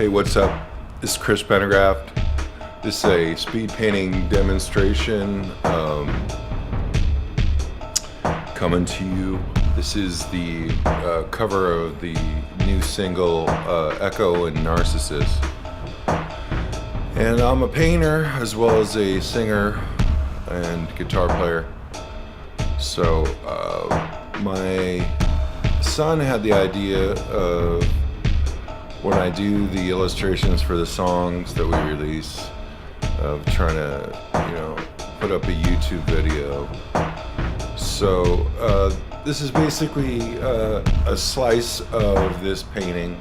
Hey, what's up? This is Chris Pendergraft. This is a speed painting demonstration coming to you. This is the cover of the new single Echo and Narcissus. And I'm a painter as well as a singer and guitar player. So my son had the idea of when I do the illustrations for the songs that we release, of trying to, put up a YouTube video. So this is basically a slice of this painting,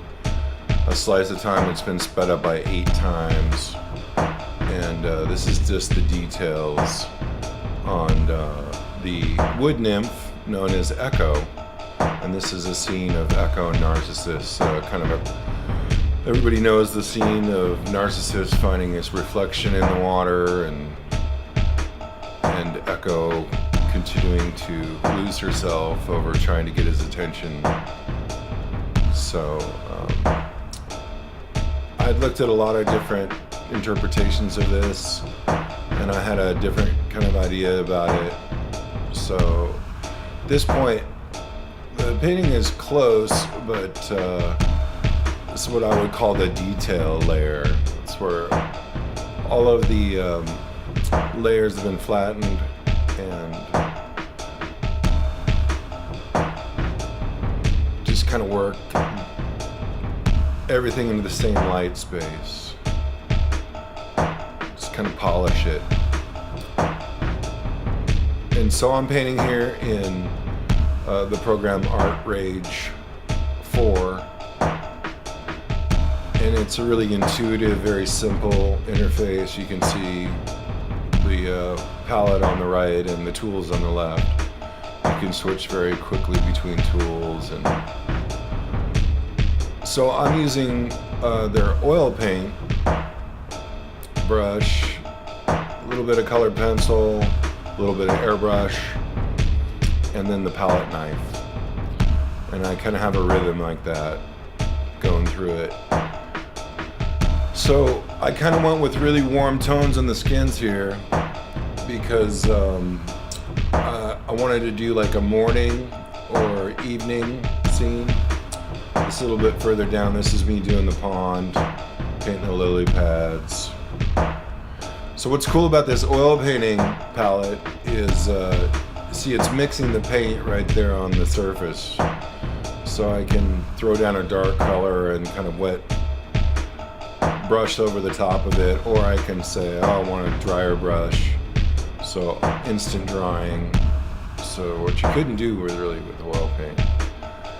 a slice of time that's been sped up by 8 times, and this is just the details on the wood nymph known as Echo, and this is a scene of Echo and Narcissus, everybody knows the scene of Narcissus finding his reflection in the water and Echo continuing to lose herself over trying to get his attention. So I'd looked at a lot of different interpretations of this, and I had a different kind of idea about it. So at this point, the painting is close, but this is what I would call the detail layer. It's where all of the layers have been flattened and just kind of work everything into the same light space. Just kind of polish it. And so I'm painting here in the program Art Rage 4. And it's a really intuitive, very simple interface. You can see the palette on the right and the tools on the left. You can switch very quickly between tools. And so I'm using their oil paint brush, a little bit of colored pencil, a little bit of airbrush, and then the palette knife. And I kind of have a rhythm like that going through it. So I kind of went with really warm tones on the skins here because I wanted to do like a morning or evening scene. It's a little bit further down. This is me doing the pond, painting the lily pads. So what's cool about this oil painting palette is, see, it's mixing the paint right there on the surface. So I can throw down a dark color and kind of wet brush over the top of it, or I can say, oh, I want a drier brush, so instant drying. So what you couldn't do really with oil paint.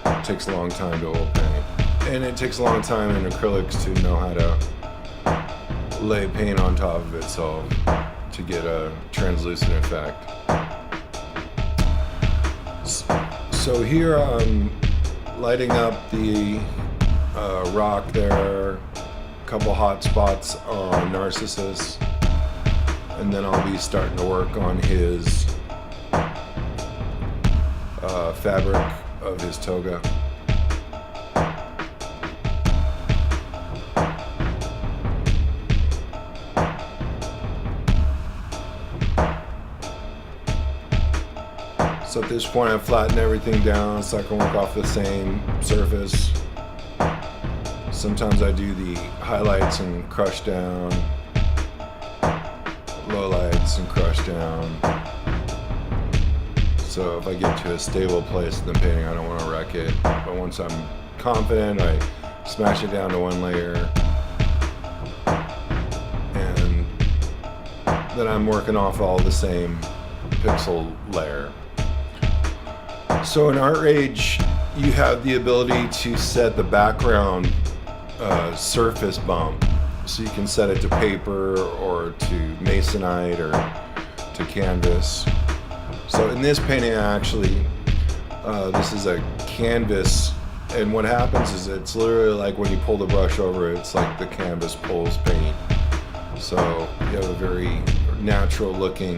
It takes a long time to oil paint, and it takes a long time in acrylics to know how to lay paint on top of itself to get a translucent effect. So here I'm lighting up the rock there, couple hot spots on Narcissus, and then I'll be starting to work on his fabric of his toga. So at this point I've flattened everything down so I can work off the same surface. Sometimes I do the highlights and crush down, lowlights and crush down. So if I get to a stable place in the painting, I don't want to wreck it. But once I'm confident, I smash it down to one layer. And then I'm working off all the same pixel layer. So in Art Rage, you have the ability to set the background surface bump, so you can set it to paper or to masonite or to canvas. So in this painting, actually, this is a canvas, and what happens is it's literally like when you pull the brush over it, it's like the canvas pulls paint. So you have a very natural looking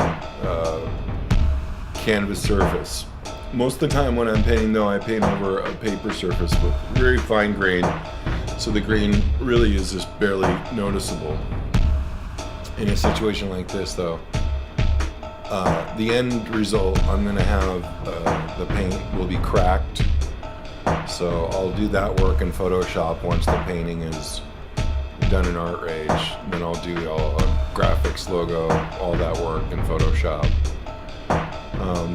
canvas surface. Most of the time when I'm painting though, I paint over a paper surface with very fine grain So the grain really is just barely noticeable. In a situation like this though, the end result, I'm going to have the paint will be cracked. So I'll do that work in Photoshop once the painting is done in Art Rage. Then I'll do all graphics, logo, all that work in Photoshop.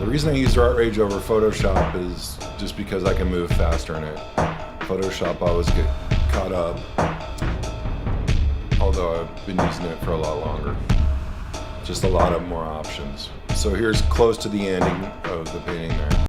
The reason I used Art Rage over Photoshop is just because I can move faster in it. Photoshop I always get caught up, although I've been using it for a lot longer. Just a lot of more options. So here's close to the ending of the painting there.